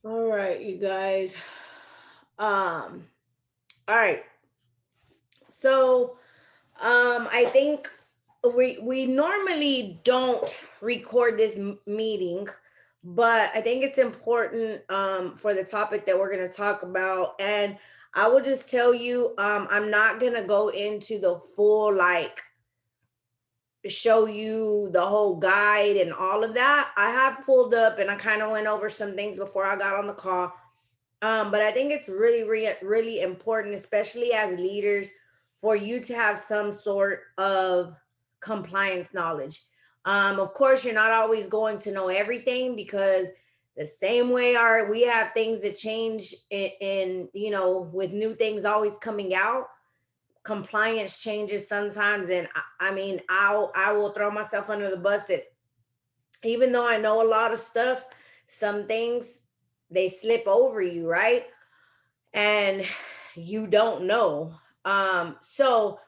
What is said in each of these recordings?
All right, you guys. All right. So, I think we normally don't record this meeting, but I think it's important for the topic that we're going to talk about. And I will just tell you, I'm not going to go into the full like show you the whole guide and all of that. I have pulled up and I kind of went over some things before I got on the call. But I think it's really important, especially as leaders, for you to have some sort of compliance knowledge. Of course, you're not always going to know everything because the same way our we have things that change in with new things always coming out, compliance changes sometimes, and I mean I will throw myself under the bus that even though I know a lot of stuff, some things they slip over you, right? And you don't know. So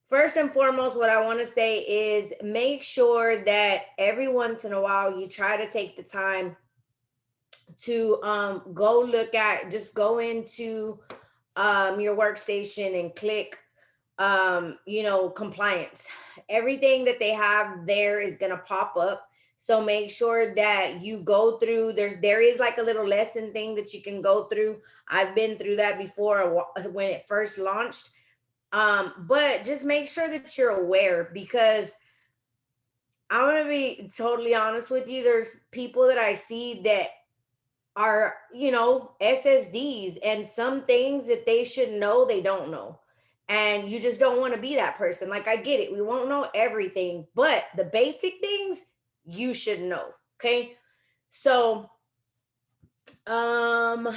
first and foremost, what I want to say is make sure that every once in a while you try to take the time to go look at, just go into your workstation and click compliance. Everything that they have there is going to pop up. So make sure that you go through, there is like a little lesson thing that you can go through. I've been through that before when it first launched. But just make sure that you're aware, because I'm going to be totally honest with you. There's people that I see that are, SSDs, and some things that they should know, they don't know. And you just don't want to be that person. Like, I get it. We won't know everything, but the basic things you should know. Okay. So, um,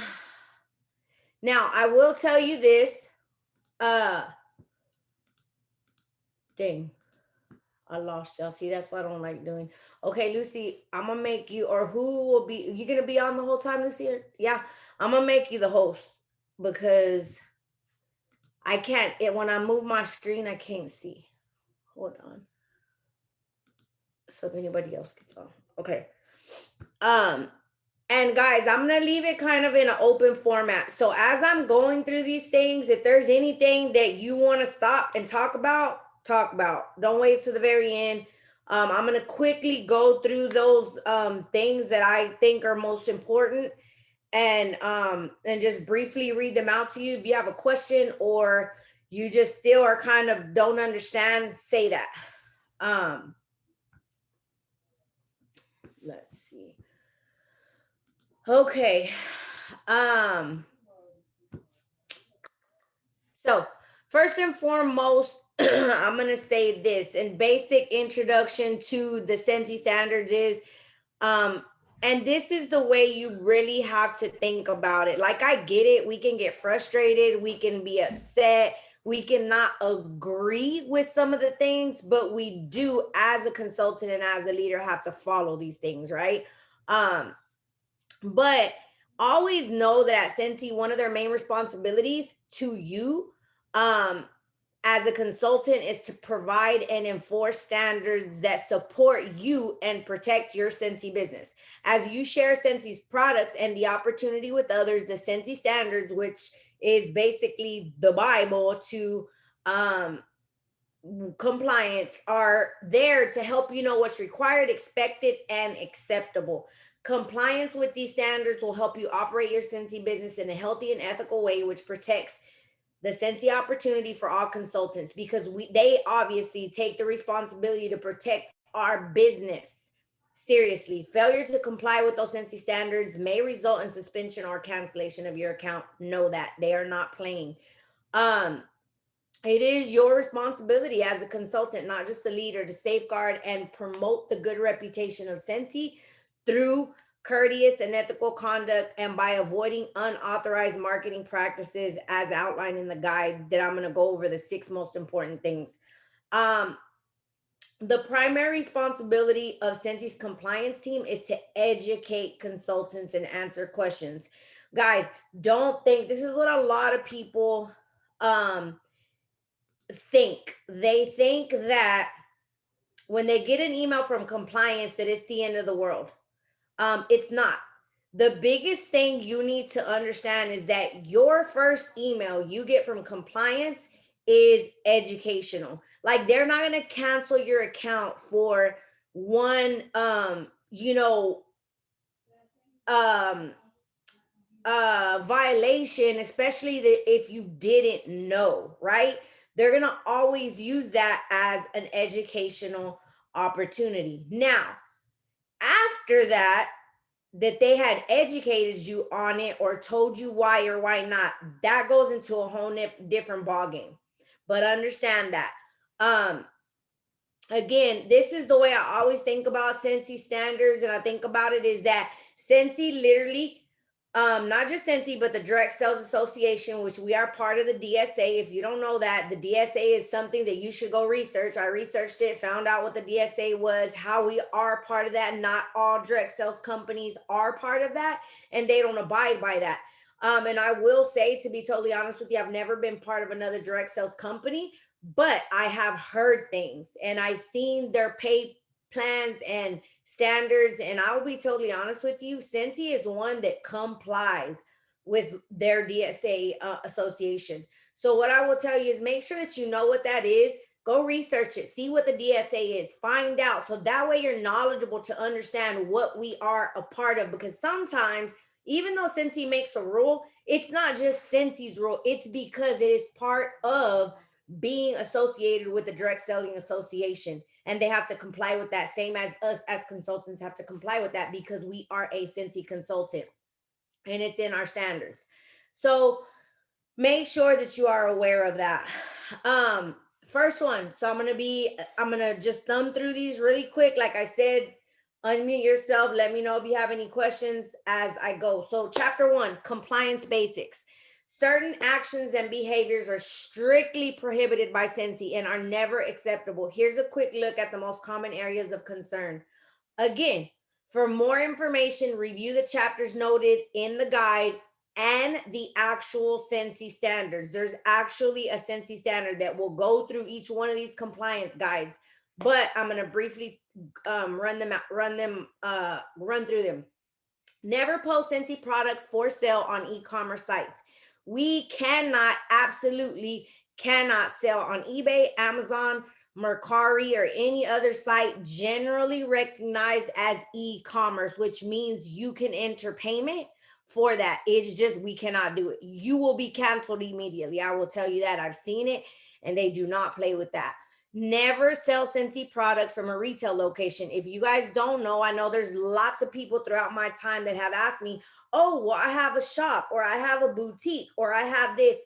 now I will tell you this. Uh, dang, I lost y'all. See, that's what I don't like doing. Okay, Lucy, I'm gonna make you, or who will be, you gonna be on the whole time, Lucy? Yeah, I'm gonna make you the host because I can't. When I move my screen, I can't see. Hold on. So if anybody else gets on, okay. Um, and guys, I'm gonna leave it kind of in an open format. So as I'm going through these things, if there's anything that you want to stop and talk about, talk about. Don't wait to the very end. I'm gonna quickly go through those things that I think are most important, and just briefly read them out to you. If you have a question or you just still are kind of don't understand, say that. um let's see. Okay. um so first and foremost, I'm gonna say this in basic introduction to the Scentsy standards is, um and this is the way you really have to think about it. Like, I get it, we can get frustrated, we can be upset, we cannot agree with some of the things, but we do, as a consultant and as a leader, have to follow these things, right? But always know that at Scentsy, one of their main responsibilities to you, um as a consultant, is to provide and enforce standards that support you and protect your Scentsy business. As you share Scentsy's products and the opportunity with others, the Scentsy Standards, which is basically the Bible to um, compliance, are there to help you know what's required, expected, and acceptable. Compliance with these standards will help you operate your Scentsy business in a healthy and ethical way, which protects the Scentsy opportunity for all consultants, because they obviously take the responsibility to protect our business seriously. Failure to comply with those Scentsy standards may result in suspension or cancellation of your account. Know that they are not playing. Um, it is your responsibility as a consultant, not just a leader, to safeguard and promote the good reputation of Scentsy through courteous and ethical conduct, and by avoiding unauthorized marketing practices as outlined in the guide that I'm going to go over the six most important things. Um, the primary responsibility of Scentsy compliance team is to educate consultants and answer questions. Guys, don't think, this is what a lot of people um think. They think that when they get an email from compliance that it's the end of the world. It's not. the biggest thing you need to understand is that your first email you get from compliance is educational. Like, they're not going to cancel your account for one um violation, especially if you didn't know, right? They're going to always use that as an educational opportunity. Now, after that they had educated you on it or told you why or why not, that goes into a whole different ball game. But understand that, um again, this is the way I always think about Scentsy Standards, and I think about it is that Scentsy literally, not just Scentsy, but the Direct Sales Association, which we are part of the DSA. If you don't know that, the DSA is something that you should go research. I researched it, found out what the DSA was, how we are part of that. Not all direct sales companies are part of that, and they don't abide by that. And I will say, to be totally honest with you, I've never been part of another direct sales company, but I have heard things and I've seen their pay plans and standards. And I will be totally honest with you, Scentsy is one that complies with their DSA association. So what I will tell you is make sure that you know what that is. Go research it, see what the DSA is, find out. So that way you're knowledgeable to understand what we are a part of. Because sometimes, even though Scentsy makes a rule, it's not just Scentsy's rule. It's because it is part of being associated with the Direct Selling Association, and they have to comply with that, same as us as consultants have to comply with that, because we are a Scentsy consultant and it's in our standards. So make sure that you are aware of that. First one, so I'm gonna just thumb through these really quick. Like I said, unmute yourself, let me know if you have any questions as I go. So chapter 1, compliance basics. Certain actions and behaviors are strictly prohibited by Scentsy and are never acceptable. Here's a quick look at the most common areas of concern. Again, for more information, review the chapters noted in the guide and the actual Scentsy standards. There's actually a Scentsy standard that will go through each one of these compliance guides, but I'm going to briefly run through them. Never post Scentsy products for sale on e-commerce sites. We absolutely cannot sell on eBay, Amazon, Mercari, or any other site generally recognized as e-commerce, which means you can enter payment for that. It's just, we cannot do it. You will be canceled immediately. I will tell you that. I've seen it, and they do not play with that. Never sell Scentsy products from a retail location. If you guys don't know, I know there's lots of people throughout my time that have asked me, oh, well, I have a shop, or I have a boutique, or I have this.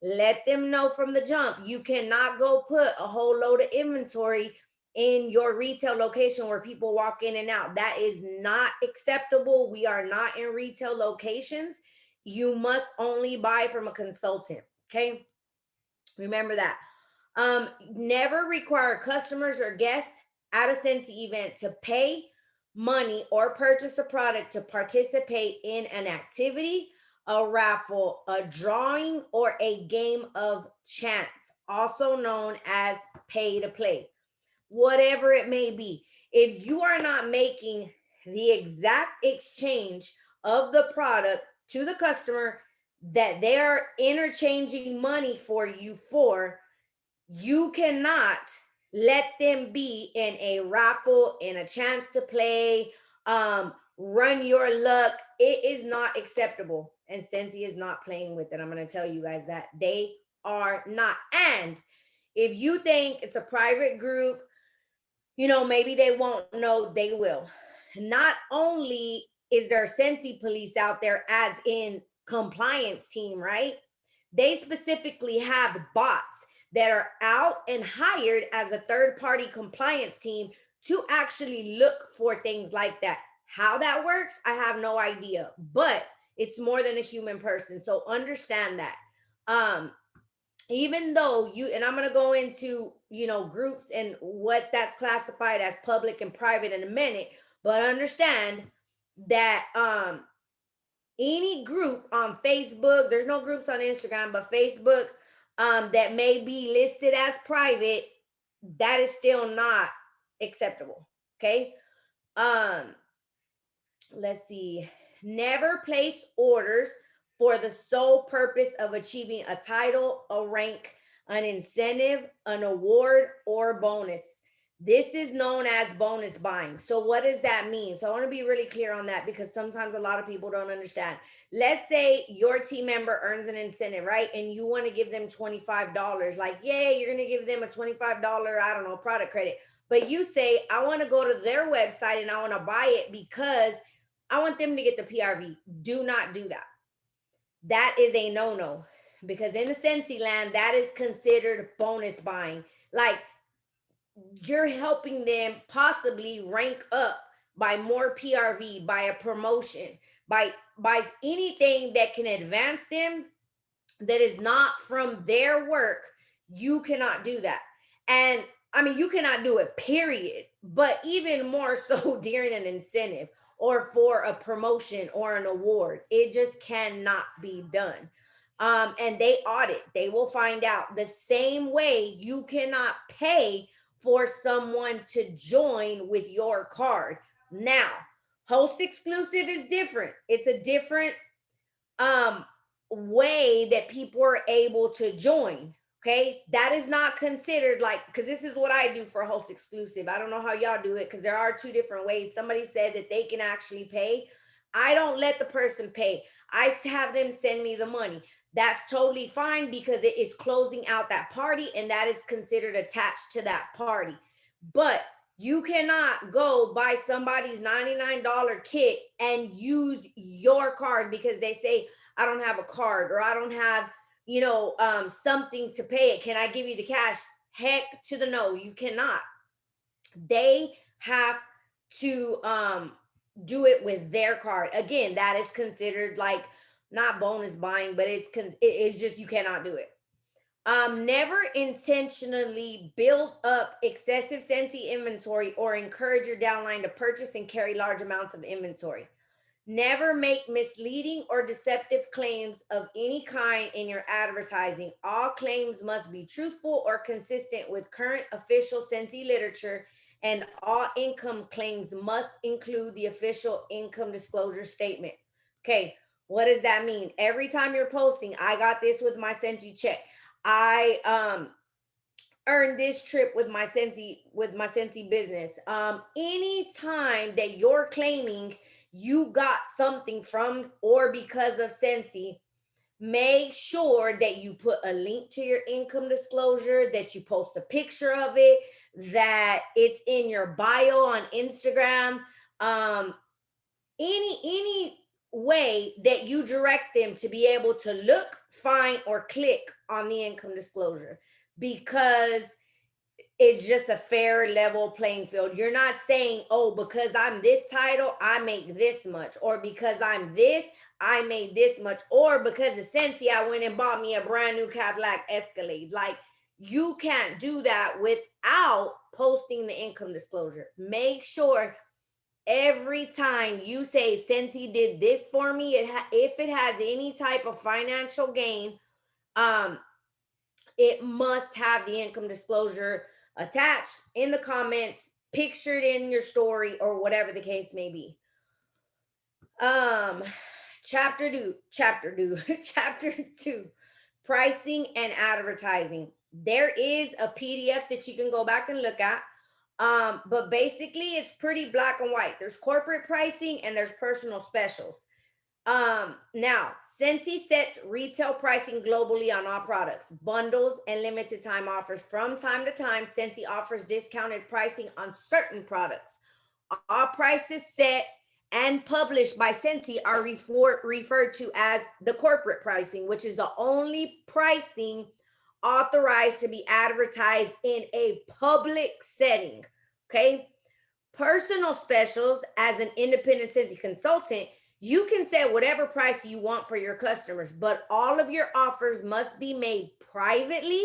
Let them know from the jump. You cannot go put a whole load of inventory in your retail location where people walk in and out. That is not acceptable. We are not in retail locations. You must only buy from a consultant. Okay. Remember that. Never require customers or guests at a Scentsy event to pay money or purchase a product to participate in an activity, a raffle, a drawing, or a game of chance, also known as pay to play. Whatever it may be, if you are not making the exact exchange of the product to the customer that they are interchanging money for you for, you cannot let them be in a raffle, in a chance to play, run your luck. It is not acceptable, and Scentsy is not playing with it. I'm going to tell you guys that they are not. And if you think it's a private group, maybe they won't know, they will. Not only is there Scentsy police out there, as in compliance team, right? They specifically have bots that are out and hired as a third-party compliance team to actually look for things like that. How that works, I have no idea, but it's more than a human person. So understand that. Even though and I'm going to go into, groups and what that's classified as public and private in a minute, but understand that any group on Facebook, there's no groups on Instagram, but Facebook, that may be listed as private, that is still not acceptable. Okay. Let's see. Never place orders for the sole purpose of achieving a title, a rank, an incentive, an award, or bonus. This is known as bonus buying. So, what does that mean? So, I want to be really clear on that because sometimes a lot of people don't understand. Let's say your team member earns an incentive, right? And you want to give them $25. Like, yay, you're going to give them a $25, I don't know, product credit. But you say, I want to go to their website and I want to buy it because I want them to get the PRV. Do not do that. That is a no-no because in the Scentsy land, that is considered bonus buying. Like, you're helping them possibly rank up by more PRV, by a promotion, by anything that can advance them that is not from their work. You cannot do that. And I mean, you cannot do it, period. But even more so during an incentive or for a promotion or an award, it just cannot be done. And they audit, they will find out. The same way you cannot pay for someone to join with your card. Now, host exclusive is different. It's a different um way that people are able to join. Okay, that is not considered like, because this is what I do for host exclusive. I don't know how y'all do it because there are two different ways. Somebody said that they can actually pay. I don't let the person pay. I have them send me the money. That's totally fine because it is closing out that party and that is considered attached to that party. But you cannot go buy somebody's $99 kit and use your card because they say, I don't have a card or I don't have, something to pay it. Can I give you the cash? Heck to the no, you cannot. They have to do it with their card. Again, that is considered like not bonus buying, but it's just you cannot do it. Never intentionally build up excessive Scentsy inventory or encourage your downline to purchase and carry large amounts of inventory. Never make misleading or deceptive claims of any kind in your advertising. All claims must be truthful or consistent with current official Scentsy literature, and all income claims must include the official income disclosure statement. Okay, what does that mean? Every time you're posting, I got this with my Scentsy check. I earned this trip with my Scentsy business. Anytime that you're claiming you got something from or because of Scentsy, make sure that you put a link to your income disclosure, that you post a picture of it, that it's in your bio on Instagram. Any way that you direct them to be able to look, find, or click on the income disclosure, because it's just a fair level playing field. You're not saying, oh, because I'm this title, I make this much, or because I'm this, I made this much, or because of Scentsy, I went and bought me a brand new Cadillac Escalade. Like, you can't do that without posting the income disclosure. Make sure every time you say Scentsy did this for me, if it has any type of financial gain, it must have the income disclosure attached in the comments, pictured in your story, or whatever the case may be. Chapter 2, chapter 2, pricing and advertising. There is a PDF that you can go back and look at. But basically it's pretty black and white. There's corporate pricing and there's personal specials. Now, Scentsy sets retail pricing globally on all products, bundles, and limited time offers. From time to time, Scentsy offers discounted pricing on certain products. All prices set and published by Scentsy are referred to as the corporate pricing, which is the only pricing authorized to be advertised in a public setting. Okay. Personal specials, as an independent Scentsy consultant, you can set whatever price you want for your customers, but all of your offers must be made privately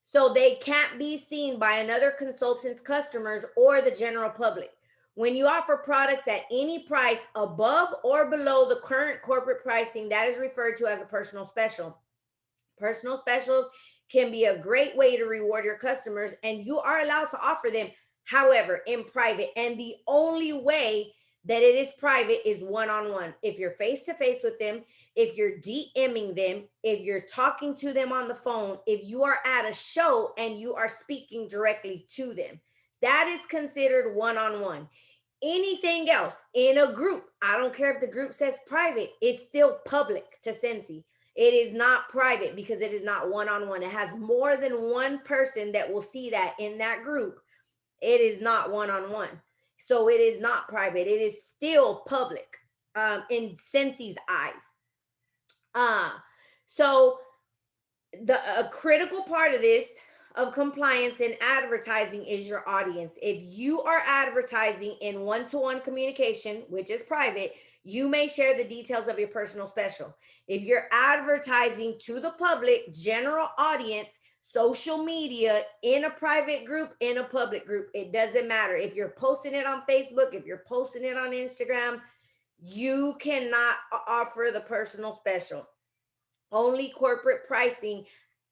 so they can't be seen by another consultant's customers or the general public. When you offer products at any price above or below the current corporate pricing, that is referred to as a personal special. Personal specials can be a great way to reward your customers, and you are allowed to offer them, however, in private. And the only way that it is private is one-on-one. If you're face-to-face with them, if you're DMing them, if you're talking to them on the phone, if you are at a show and you are speaking directly to them, that is considered one-on-one. Anything else in a group, I don't care if the group says private, it's still public to Scentsy. It is not private because it is not one-on-one. It has more than one person that will see that in that group. It is not one-on-one. So it is not private. It is still public in Scentsy's eyes. So a critical part of this of compliance and advertising is your audience. If you are advertising in one-to-one communication, which is private, you may share the details of your personal special. If you're advertising to the public, general audience, social media, in a private group, in a public group, it doesn't matter. If you're posting it on Facebook, if you're posting it on Instagram, you cannot offer the personal special. Only corporate pricing,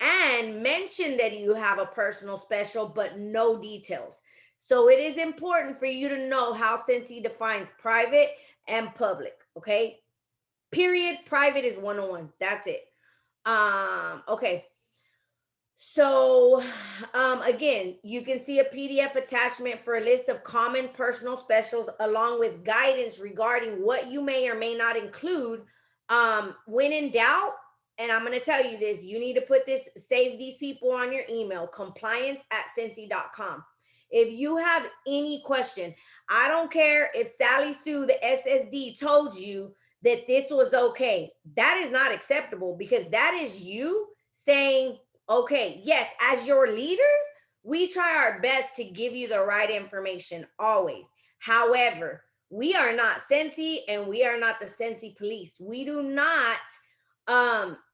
and mention that you have a personal special, but no details. So it is important for you to know how Scentsy defines private and public, okay? Period. Private is one-on-one. That's it. Okay. So again, you can see a PDF attachment for a list of common personal specials along with guidance regarding what you may or may not include. When in doubt, and I'm going to tell you this, you need to put this, save these people on your email, compliance@scentsy.com. If you have any question, I don't care if Sally Sue, the SSD, told you that this was okay. That is not acceptable because that is you saying, okay, yes, as your leaders, we try our best to give you the right information always. However, we are not Scentsy and we are not the Scentsy police. We do not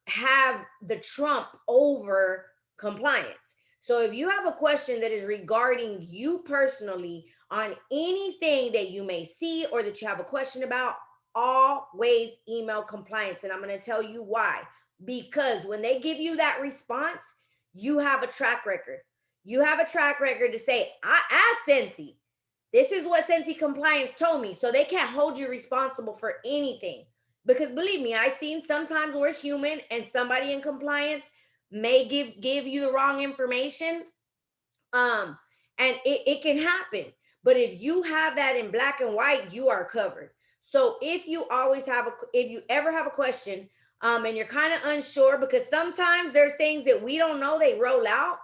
have the trump over compliance. So if you have a question that is regarding you personally on anything that you may see or that you have a question about, always email compliance. And I'm going to tell you why. Because when they give you that response, you have a track record. You have a track record to say, I asked Scentsy. This is what Scentsy Compliance told me. So they can't hold you responsible for anything. Because believe me, I've seen sometimes we're human and somebody in compliance may give you the wrong information. And it can happen. But if you have that in black and white, you are covered. So if you ever have a question, and you're kind of unsure, because sometimes there's things that we don't know, they roll out,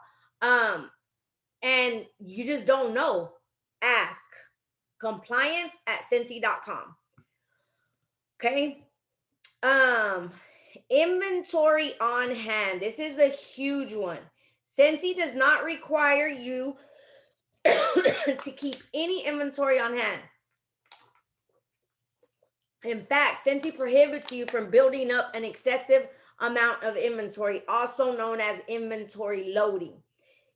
and you just don't know, ask compliance@scentsy.com. Okay. Inventory on hand. This is a huge one. Scentsy does not require you to keep any inventory on hand. In fact, Scentsy prohibits you from building up an excessive amount of inventory, also known as inventory loading.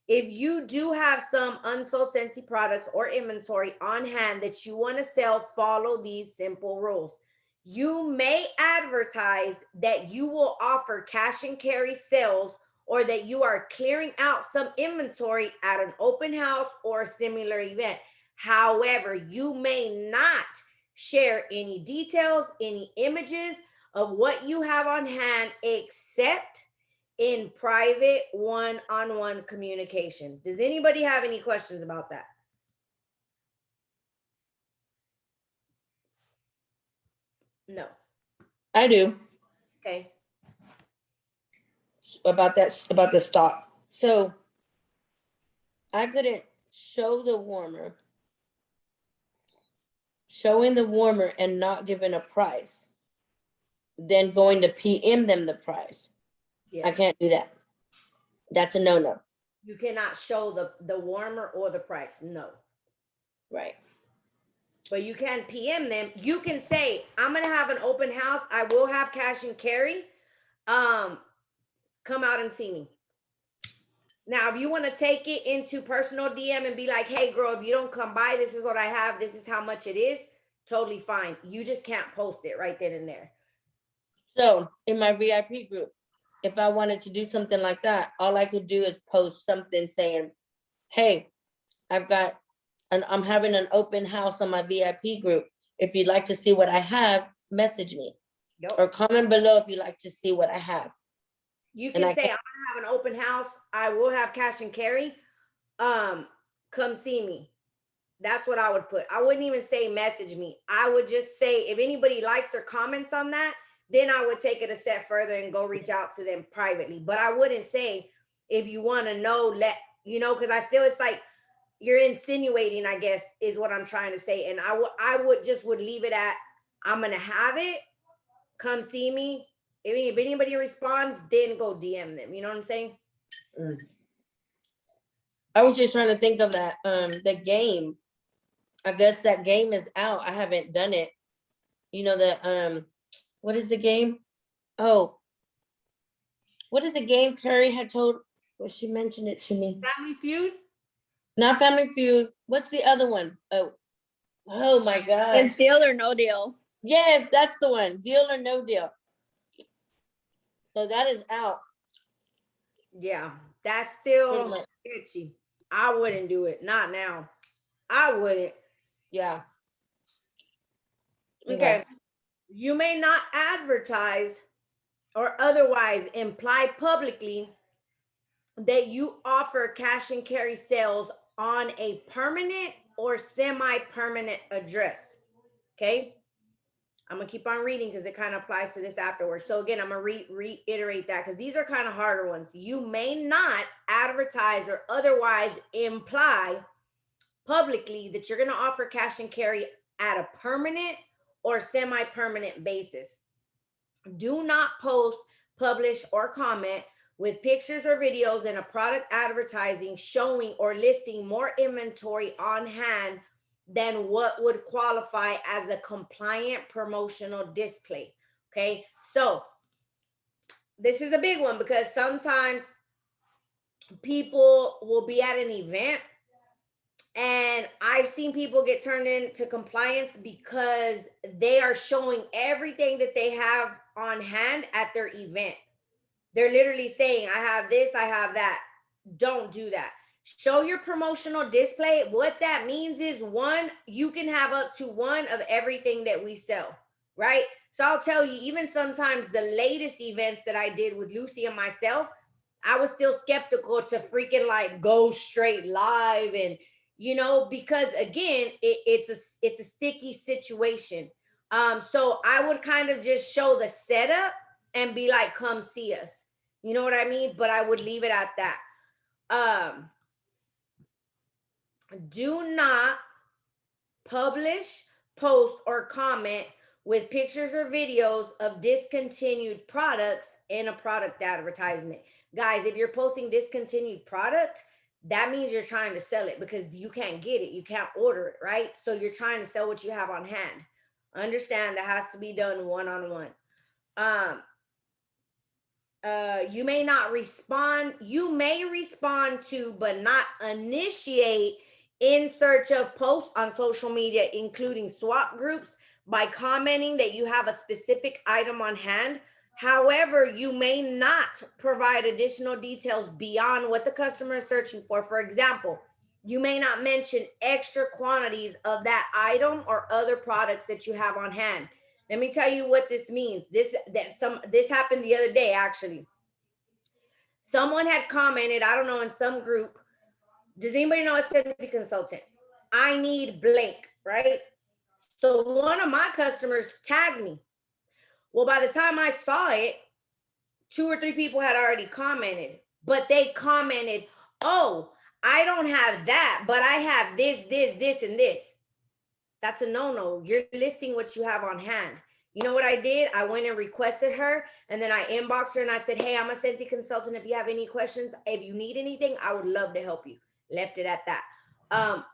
If you do have some unsold Scentsy products or inventory on hand that you want to sell, follow these simple rules. You may advertise that you will offer cash and carry sales or that you are clearing out some inventory at an open house or a similar event. However, you may not share any details, any images of what you have on hand, except in private one-on-one communication. Does anybody have any questions about that? No. I do. Okay. About the stock. So I couldn't show the warmer, showing the warmer and not giving a price, then going to PM them the price. Yes. I can't do that. That's a no-no. You cannot show the warmer or the price. No. Right. But you can PM them. You can say, I'm going to have an open house. I will have cash and carry. Come out and see me. Now, if you want to take it into personal DM and be like, hey, girl, if you don't come by, this is what I have. This is how much it is. Totally fine. You just can't post it right then and there. So in my VIP group, if I wanted to do something like that, all I could do is post something saying, hey, I'm having an open house on my VIP group. If you'd like to see what I have, message me. Yep. Or comment below if you'd like to see what I have. You can say, I'm gonna have an open house. I will have cash and carry. Come see me. That's what I would put. I wouldn't even say message me. I would just say, if anybody likes or comments on that, then I would take it a step further and go reach out to them privately. But I wouldn't say, if you want to know, because it's like you're insinuating, I guess, is what I'm trying to say. And I would leave it at, I'm gonna have it. Come see me. If anybody responds, then go DM them. You know what I'm saying? I was just trying to think of that. The game. I guess that game is out. I haven't done it. You know the what is the game? Oh, what is the game Curry had told? Well, she mentioned it to me. Family Feud? Not Family Feud. What's the other one? Oh my God. It's Deal or No Deal. Yes, that's the one. Deal or No Deal. So that is out. Yeah, that's still sketchy. I wouldn't do it. Not now. I wouldn't. Yeah. Okay. You may not advertise or otherwise imply publicly that you offer cash and carry sales on a permanent or semi-permanent address. Okay. I'm gonna keep on reading because it kind of applies to this afterwards. So again, I'm gonna reiterate that because these are kind of harder ones. You may not advertise or otherwise imply publicly that you're gonna offer cash and carry at a permanent or semi-permanent basis. Do not post, publish, or comment with pictures or videos in a product advertising showing or listing more inventory on hand than what would qualify as a compliant promotional display. Okay, so this is a big one because sometimes people will be at an event and I've seen people get turned into compliance because they are showing everything that they have on hand at their event. They're literally saying, I have this, I have that. Don't do that. Show your promotional display. What that means is, one, you can have up to one of everything that we sell, right? So I'll tell you, even sometimes the latest events that I did with Lucy and myself, I was still skeptical to freaking like go straight live and, because again, it's a sticky situation. So I would kind of just show the setup and be like, come see us. You know what I mean? But I would leave it at that. Do not publish, post, or comment with pictures or videos of discontinued products in a product advertisement. Guys, if you're posting discontinued product, that means you're trying to sell it because you can't get it. You can't order it, right? So you're trying to sell what you have on hand. Understand that has to be done one-on-one. You may not respond. You may respond to, but not initiate in search of posts on social media, including swap groups, by commenting that you have a specific item on hand. However, you may not provide additional details beyond what the customer is searching for. For example, you may not mention extra quantities of that item or other products that you have on hand. Let me tell you what this means. This happened the other day, actually. Someone had commented, I don't know, in some group. Does anybody know a Scentsy Consultant? I need blank, right? So one of my customers tagged me. Well, by the time I saw it, 2 or 3 people had already commented, but they commented, oh, I don't have that, but I have this, and this. That's a no-no. You're listing what you have on hand. You know what I did? I went and requested her, and then I inboxed her and I said, hey, I'm a Scentsy Consultant. If you have any questions, if you need anything, I would love to help you. Left it at that.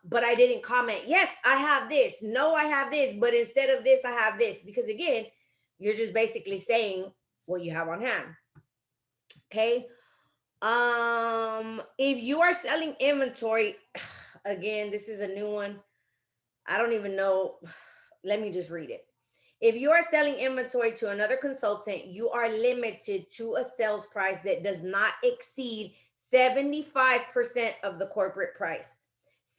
But I didn't comment, yes, I have this. No, I have this. But instead of this, I have this. Because again, you're just basically saying what you have on hand. Okay. If you are selling inventory, again, this is a new one. I don't even know. Let me just read it. If you are selling inventory to another consultant, you are limited to a sales price that does not exceed 75% of the corporate price.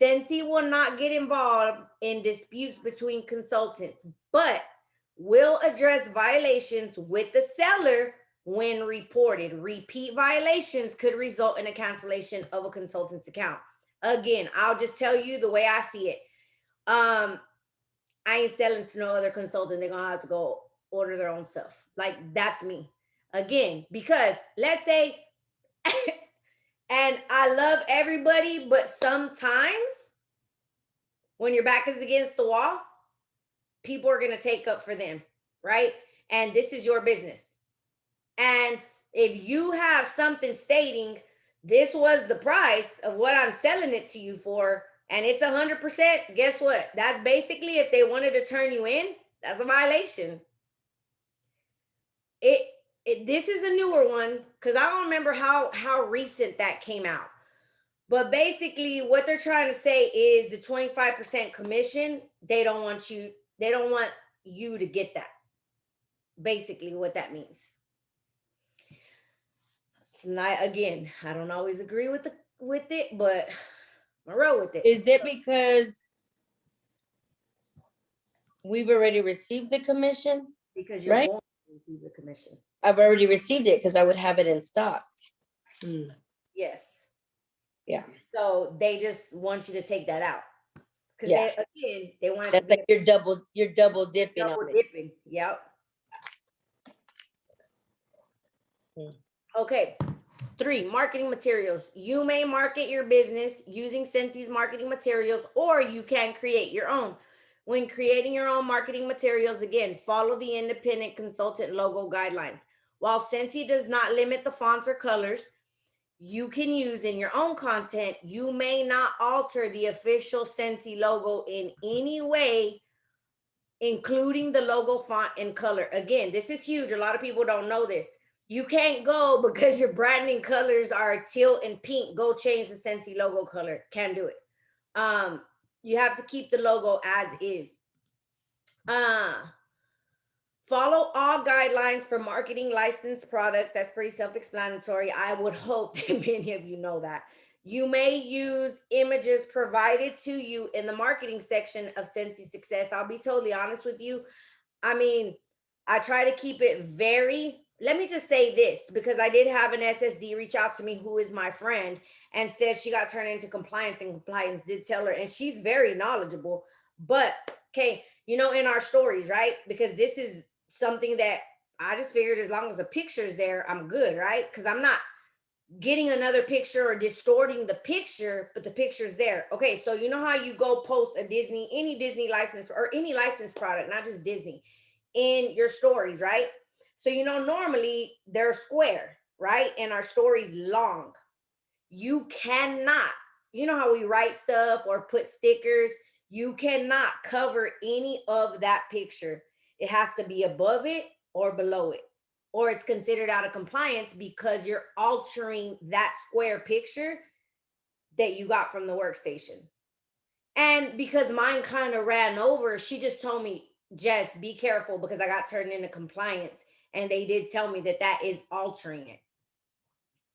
Scentsy will not get involved in disputes between consultants, but will address violations with the seller when reported. Repeat violations could result in a cancellation of a consultant's account. Again, I'll just tell you the way I see it. I ain't selling to no other consultant. They're gonna have to go order their own stuff. Like, that's me. Again, because let's say, and I love everybody, but sometimes when your back is against the wall, people are gonna take up for them, right? And this is your business. And if you have something stating this was the price of what I'm selling it to you for, and it's 100%, guess what? That's basically, if they wanted to turn you in, that's a violation. This is a newer one because I don't remember how recent that came out. But basically, what they're trying to say is the 25% commission, they don't want you to get that. Basically, what that means. It's not, again, I don't always agree with it, but I roll with it. Is it because we've already received the commission? Because you're right? going to receive the commission. I've already received it because I would have it in stock. Yes. Yeah. So they just want you to take that out. Because they want That's like you're double dipping. Double dipping. Yep. Okay. 3, marketing materials. You may market your business using Scentsy's marketing materials, or you can create your own. When creating your own marketing materials, again, follow the independent consultant logo guidelines. While Scentsy does not limit the fonts or colors you can use in your own content, you may not alter the official Scentsy logo in any way, including the logo font and color. Again, this is huge. A lot of people don't know this. You can't go because your branding colors are teal and pink, go change the Scentsy logo color. Can't do it. You have to keep the logo as is. Follow all guidelines for marketing licensed products. That's pretty self-explanatory. I would hope that many of you know that. You may use images provided to you in the marketing section of Scentsy Success. I'll be totally honest with you. I mean, I try to keep it very, let me just say this, because I did have an SSD reach out to me who is my friend and said she got turned into compliance, and compliance did tell her, and she's very knowledgeable. But, okay, you know, in our stories, right? Because this is something that I just figured as long as the picture's there, I'm good, right? Because I'm not getting another picture or distorting the picture, but the picture's there. Okay, so you know how you go post a Disney, any Disney license or any licensed product, not just Disney, in your stories, right? So, you know, normally they're square, right? And our story's long. You cannot, you know how we write stuff or put stickers, you cannot cover any of that picture. It has to be above it or below it, or it's considered out of compliance because you're altering that square picture that you got from the workstation. And because mine kind of ran over, she just told me, Jess, be careful, because I got turned into compliance. And they did tell me that that is altering it.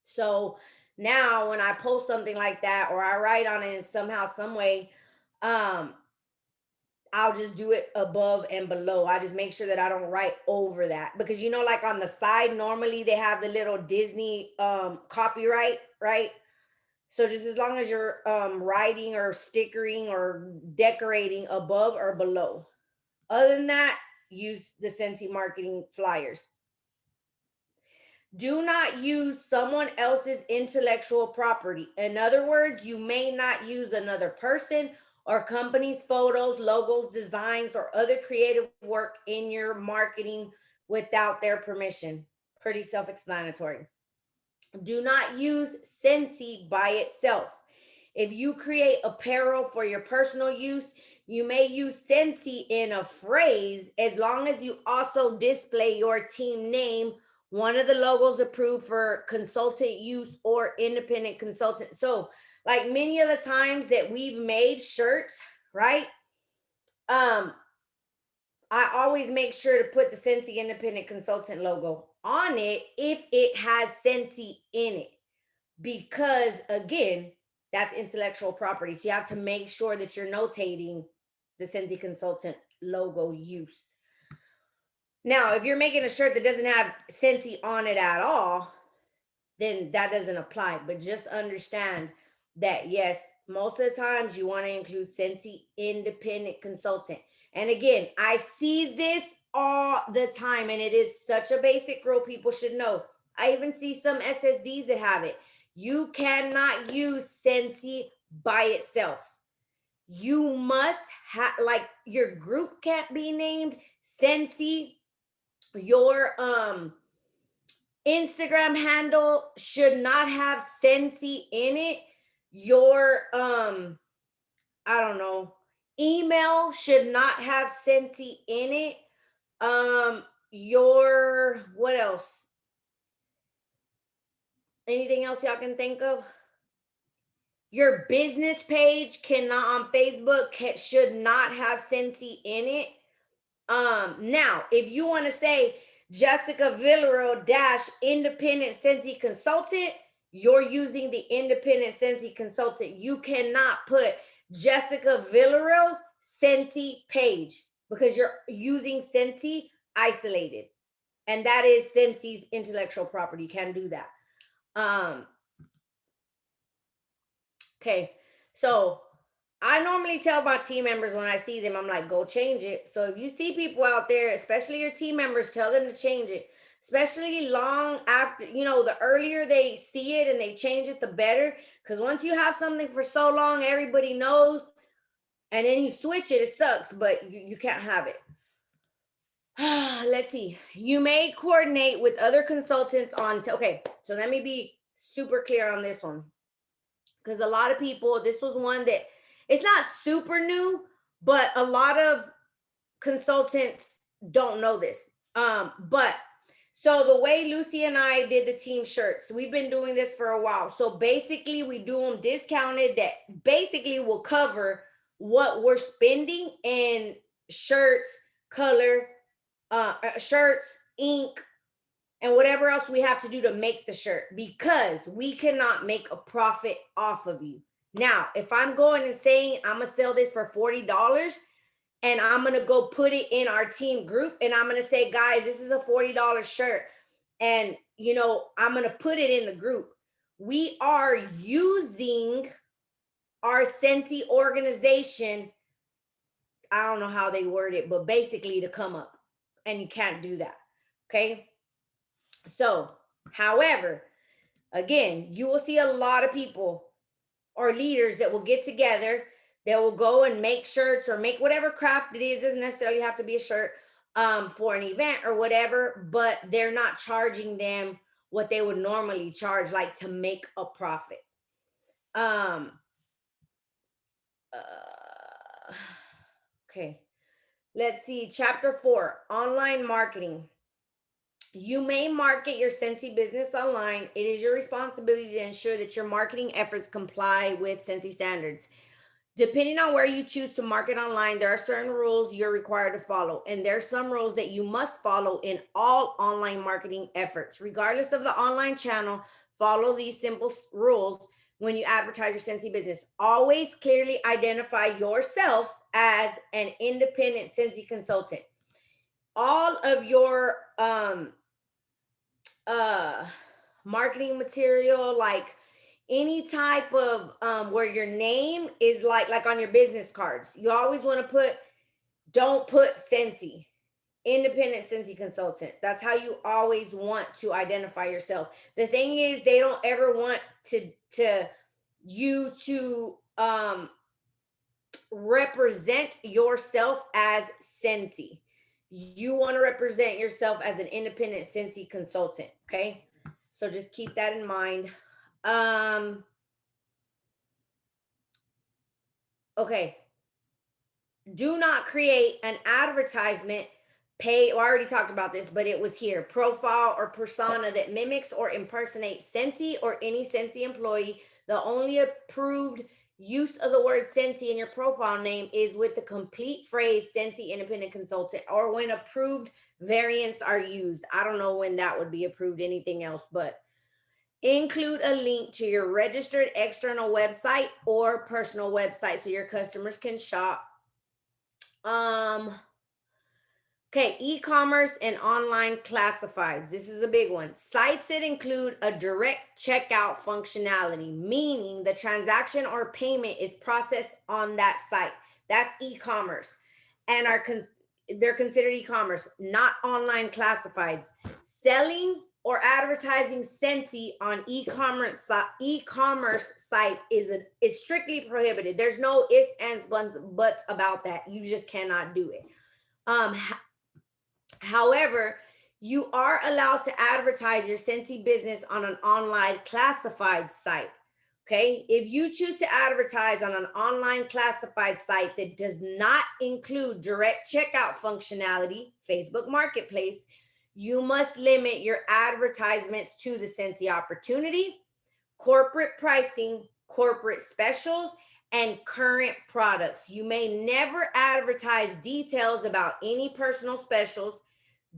So now when I post something like that, or I write on it in somehow, some way, I'll just do it above and below. I just make sure that I don't write over that, because you know, like on the side, normally they have the little Disney copyright, right? So just as long as you're writing or stickering or decorating above or below. Other than that, use the Scentsy marketing flyers. Do not use someone else's intellectual property. In other words, you may not use another person or company's photos, logos, designs, or other creative work in your marketing without their permission. Pretty self-explanatory. Do not use Scentsy by itself. If you create apparel for your personal use, you may use Scentsy in a phrase as long as you also display your team name, one of the logos approved for consultant use or independent consultant. So, like many of the times that we've made shirts, right? I always make sure to put the Scentsy independent consultant logo on it if it has Scentsy in it. Because again, That's intellectual property. So you have to make sure that you're notating the Scentsy Consultant logo use. Now, if you're making a shirt that doesn't have Scentsy on it at all, then that doesn't apply. But just understand that, yes, most of the times you want to include Scentsy Independent Consultant. And again, I see this all the time, and it is such a basic rule people should know. I even see some SSDs that have it. You cannot use Scentsy by itself. You must have, like, your group can't be named Scentsy. Your Instagram handle should not have Scentsy in it. Your I don't know, email should not have Scentsy in it. Your, what else? Anything else y'all can think of? Your business page cannot on Facebook should not have Scentsy in it. Now, if you want to say Jessica Villareal independent Scentsy consultant, you're using the independent Scentsy consultant. You cannot put Jessica Villareal's Scentsy page because you're using Scentsy isolated. And that is Scentsy's intellectual property. You can't do that. Okay, so I normally tell my team members when I see them, I'm like, go change it. So if you see people out there, especially your team members, tell them to change it. Especially long after, the earlier they see it and they change it, the better. Because once you have something for so long, everybody knows. And then you switch it, it sucks, but you can't have it. Let's see. You may coordinate with other consultants on, okay, so let me be super clear on this one. Because a lot of people, this was one that it's not super new, but a lot of consultants don't know this. But so the way Lucy and I did the team shirts, we've been doing this for a while. So basically we do them discounted that basically will cover what we're spending in shirts, color, shirts, ink, and whatever else we have to do to make the shirt, because we cannot make a profit off of you. Now, if I'm going and saying I'm gonna sell this for $40 and I'm gonna go put it in our team group and I'm gonna say, guys, this is a $40 shirt, and I'm gonna put it in the group, we are using our Scentsy organization, I don't know how they word it, but basically to come up, and you can't do that. Okay. So, however, again, you will see a lot of people or leaders that will get together, that will go and make shirts or make whatever craft it is. It doesn't necessarily have to be a shirt for an event or whatever, but they're not charging them what they would normally charge, like to make a profit. Okay, let's see. Chapter 4, online marketing. You may market your Scentsy business online. It is your responsibility to ensure that your marketing efforts comply with Scentsy standards. Depending on where you choose to market online, there are certain rules you're required to follow. And there are some rules that you must follow in all online marketing efforts. Regardless of the online channel, follow these simple rules when you advertise your Scentsy business. Always clearly identify yourself as an independent Scentsy consultant. All of your marketing material, like any type of where your name is like on your business cards, you always want to don't put Scentsy, independent Scentsy consultant. That's how you always want to identify yourself. The thing is, they don't ever want you to represent yourself as Scentsy. You want to represent yourself as an independent Scentsy consultant. Okay, so just keep that in mind. Okay, do not create an advertisement pay. Well, I already talked about this, but it was here. Profile or persona that mimics or impersonates Scentsy or any Scentsy employee. The only approved use of the word Scentsy in your profile name is with the complete phrase Scentsy independent consultant, or when approved variants are used. I don't know when that would be approved, anything else, but Include a link to your registered external website or personal website so your customers can shop. Um, Okay, e-commerce and online classifieds. This is a big one. Sites that include a direct checkout functionality, meaning the transaction or payment is processed on that site. That's e-commerce, and they're considered e-commerce, not online classifieds. Selling or advertising Scentsy on e-commerce sites is strictly prohibited. There's no ifs, ands, buts about that. You just cannot do it. Um, However, you are allowed to advertise your Scentsy business on an online classified site. Okay. If you choose to advertise on an online classified site that does not include direct checkout functionality, Facebook Marketplace, you must limit your advertisements to the Scentsy opportunity, corporate pricing, corporate specials, and current products. You may never advertise details about any personal specials.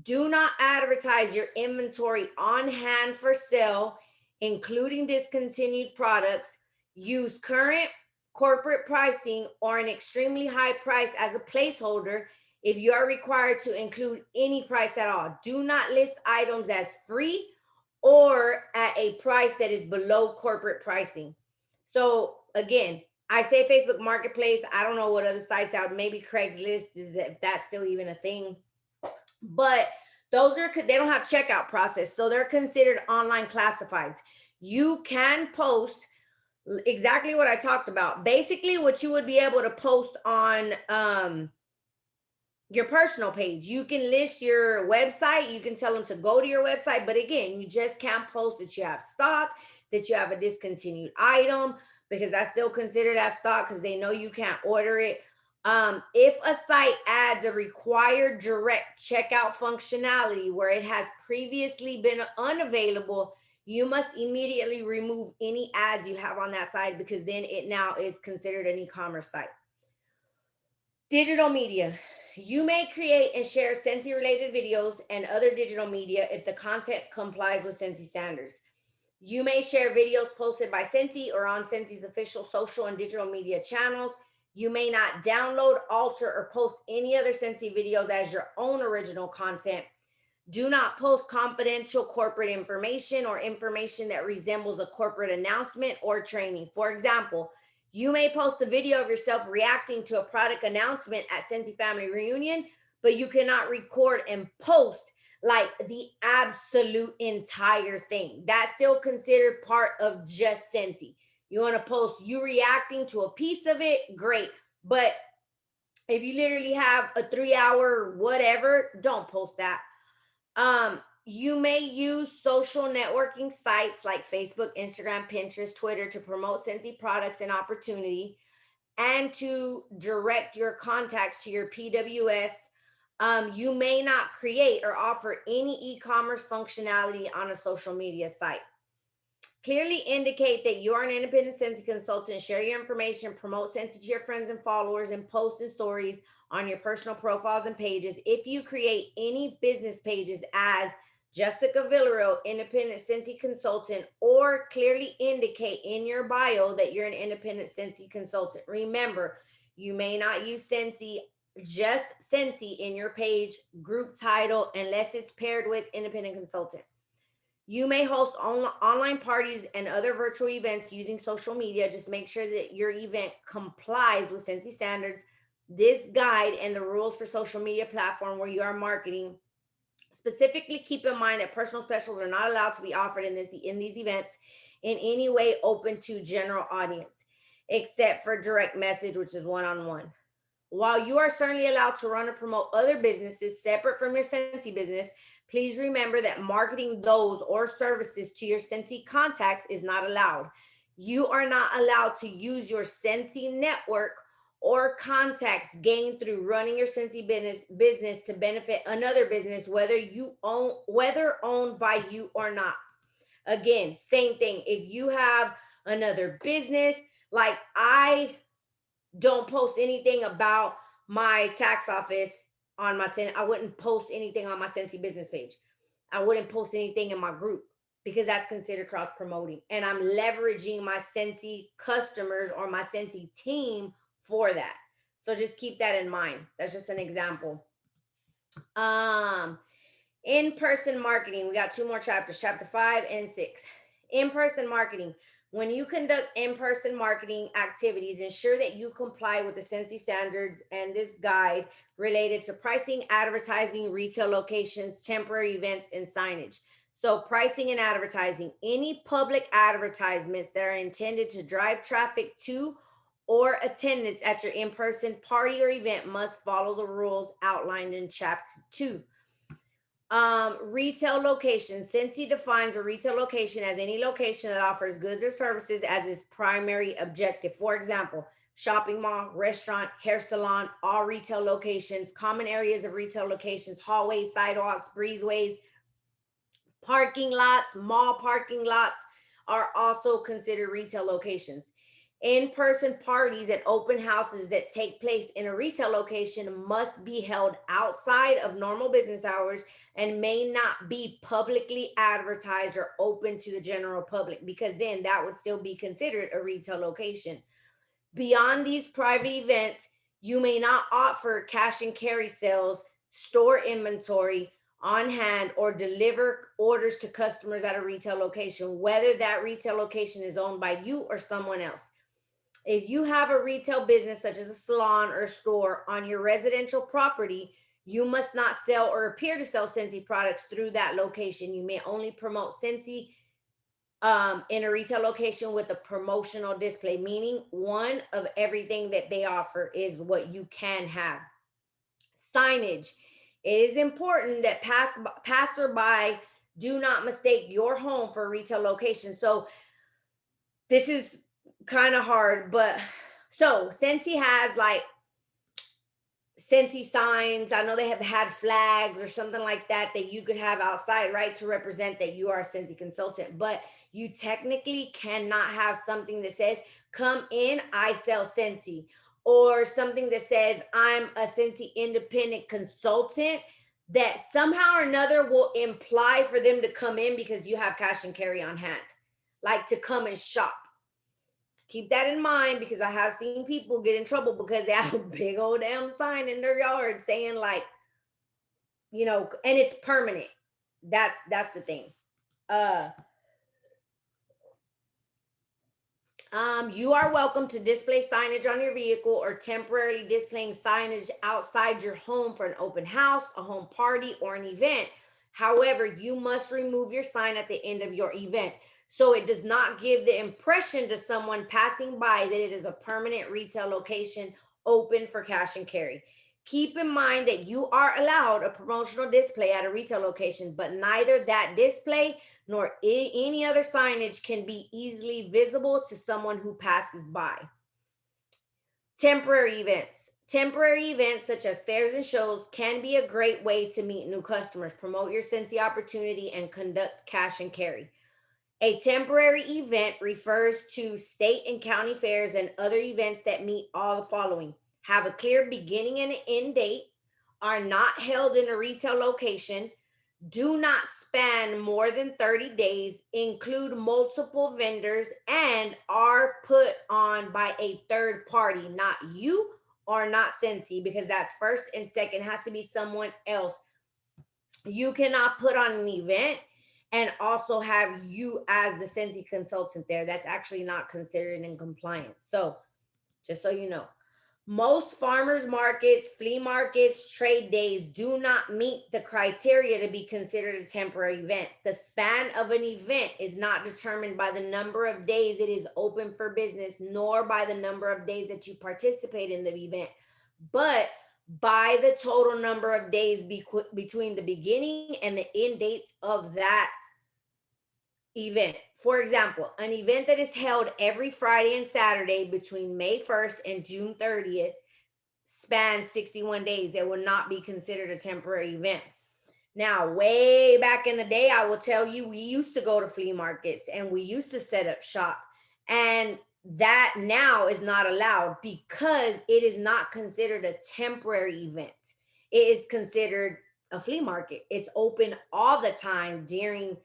Do not advertise your inventory on hand for sale, including discontinued products. Use current corporate pricing or an extremely high price as a placeholder if you are required to include any price at all. Do not list items as free or at a price that is below corporate pricing. So again, I say Facebook Marketplace. I don't know what other sites out. Maybe Craigslist is, if that's still even a thing. But those are, they don't have checkout process, so they're considered online classifieds. You can post exactly what I talked about. Basically, what you would be able to post on your personal page. You can list your website. You can tell them to go to your website, but again, you just can't post that you have stock, that you have a discontinued item, because that's still considered as stock because they know you can't order it. If a site adds a required direct checkout functionality where it has previously been unavailable, you must immediately remove any ads you have on that site, because then it now is considered an e-commerce site. Digital media. You may create and share Scentsy related videos and other digital media if the content complies with Scentsy standards. You may share videos posted by Scentsy or on Scentsy's official social and digital media channels. You may not download, alter, or post any other Scentsy videos as your own original content. Do not post confidential corporate information or information that resembles a corporate announcement or training. For example, you may post a video of yourself reacting to a product announcement at Scentsy Family Reunion, but you cannot record and post like the absolute entire thing. That's still considered part of just Scentsy. You want to post you reacting to a piece of it, great. But if you literally have a 3 hour whatever, don't post that. You may use social networking sites like Facebook, Instagram, Pinterest, Twitter to promote Scentsy products and opportunity, and to direct your contacts to your PWS. You may not create or offer any e-commerce functionality on a social media site. Clearly indicate that you are an independent Scentsy consultant. Share your information, promote Scentsy to your friends and followers, and post and stories on your personal profiles and pages. If you create any business pages as Jessica Villareal, independent Scentsy consultant, or clearly indicate in your bio that you're an independent Scentsy consultant. Remember, you may not use Scentsy, just Scentsy in your page group title unless it's paired with independent consultant. You may host online parties and other virtual events using social media. Just make sure that your event complies with Scentsy standards. This guide and the rules for social media platform where you are marketing. Specifically, keep in mind that personal specials are not allowed to be offered in these events in any way open to general audience, except for direct message, which is one-on-one. While you are certainly allowed to run and promote other businesses separate from your Scentsy business, please remember that marketing those or services to your Scentsy contacts is not allowed. You are not allowed to use your Scentsy network or contacts gained through running your Scentsy business to benefit another business, whether owned by you or not. Again, same thing. If you have another business, like I don't post anything about my tax office on my I wouldn't post anything on my Scentsy business page. I wouldn't post anything in my group. because that's considered cross promoting. And I'm leveraging my Scentsy customers or my Scentsy team for that. So just keep that in mind. That's just an example. In-person marketing. We got two more chapters, chapter 5 and 6. In-person marketing. When you conduct in-person marketing activities, ensure that you comply with the Scentsy standards and this guide related to pricing, advertising, retail locations, temporary events, and signage. So pricing and advertising, any public advertisements that are intended to drive traffic to or attendance at your in-person party or event must follow the rules outlined in chapter 2. Retail location. Scentsy defines a retail location as any location that offers goods or services as its primary objective. For example, shopping mall, restaurant, hair salon, all retail locations, common areas of retail locations, hallways, sidewalks, breezeways, parking lots, mall parking lots are also considered retail locations. In-person parties and open houses that take place in a retail location must be held outside of normal business hours and may not be publicly advertised or open to the general public, because then that would still be considered a retail location. Beyond these private events, you may not offer cash and carry sales, store inventory on hand, or deliver orders to customers at a retail location, whether that retail location is owned by you or someone else. If you have a retail business such as a salon or store on your residential property, you must not sell or appear to sell Scentsy products through that location. You may only promote Scentsy in a retail location with a promotional display, meaning one of everything that they offer is what you can have. Signage. It is important that passerby do not mistake your home for a retail location. So this is kind of hard, but so Scentsy has like Scentsy signs. I know they have had flags or something like that that you could have outside, right, to represent that you are a Scentsy consultant. But you technically cannot have something that says, "Come in, I sell Scentsy," or something that says, "I'm a Scentsy independent consultant." That somehow or another will imply for them to come in because you have cash and carry on hand, like to come and shop. Keep that in mind, because I have seen people get in trouble because they have a big old damn sign in their yard saying like, and it's permanent. That's the thing. You are welcome to display signage on your vehicle or temporarily displaying signage outside your home for an open house, a home party, or an event. However, you must remove your sign at the end of your event, so it does not give the impression to someone passing by that it is a permanent retail location open for cash and carry. Keep in mind that you are allowed a promotional display at a retail location, but neither that display nor any other signage can be easily visible to someone who passes by. Temporary events. Temporary events such as fairs and shows can be a great way to meet new customers, promote your Scentsy opportunity, and conduct cash and carry. A temporary event refers to state and county fairs and other events that meet all the following: have a clear beginning and end date, are not held in a retail location, do not span more than 30 days, include multiple vendors, and are put on by a third party, not you or not Scentsy, because that's first and second, has to be someone else. You cannot put on an event and also have you as the Scentsy consultant there. That's actually not considered in compliance. So just so you know, most farmers markets, flea markets, trade days do not meet the criteria to be considered a temporary event. The span of an event is not determined by the number of days it is open for business, nor by the number of days that you participate in the event, but by the total number of days between the beginning and the end dates of that event. For example, an event that is held every Friday and Saturday between May 1st and June 30th spans 61 days. It will not be considered a temporary event. Now, way back in the day, I will tell you, we used to go to flea markets and we used to set up shop. And that now is not allowed because it is not considered a temporary event. It is considered a flea market. It's open all the time during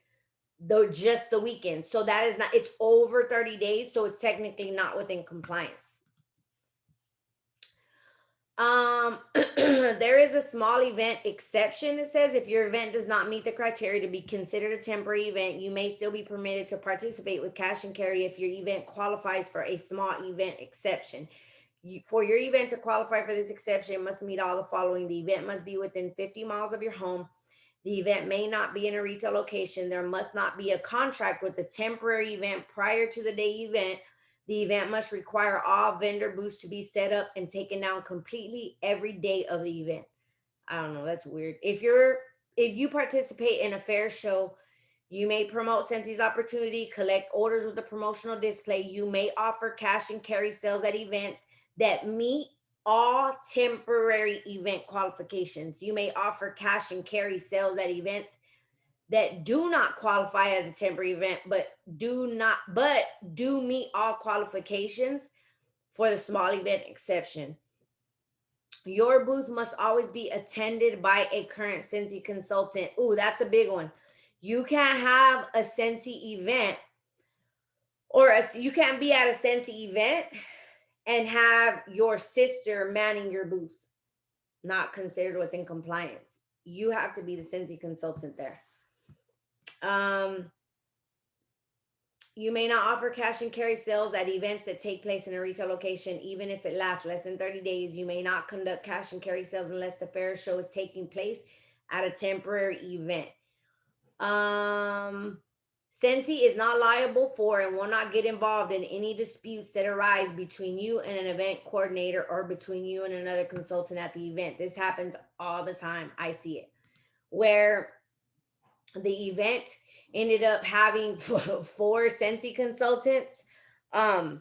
just the weekend. So that is not, it's over 30 days, so it's technically not within compliance. There is a small event exception. It says if your event does not meet the criteria to be considered a temporary event, you may still be permitted to participate with cash and carry if your event qualifies for a small event exception. For your event to qualify for this exception, it must meet all the following. The event must be within 50 miles of your home. The event may not be in a retail location. There must not be a contract with the temporary event prior to the day event. The event must require all vendor booths to be set up and taken down completely every day of the event. I don't know, that's weird. If you participate in a fair show, you may promote Scentsy's opportunity, collect orders with a promotional display. You may offer cash and carry sales at events that meet all temporary event qualifications. You may offer cash and carry sales at events that do not qualify as a temporary event, but do meet all qualifications for the small event exception. Your booth must always be attended by a current Scentsy consultant. Ooh, that's a big one. You can't have a Scentsy event, you can't be at a Scentsy event and have your sister manning your booth. Not considered within compliance. You have to be the Scentsy consultant there. You may not offer cash and carry sales at events that take place in a retail location, even if it lasts less than 30 days. You may not conduct cash and carry sales unless the fair show is taking place at a temporary event. Scentsy is not liable for and will not get involved in any disputes that arise between you and an event coordinator or between you and another consultant at the event. This happens all the time. I see it. Where the event ended up having 4 Scentsy consultants. If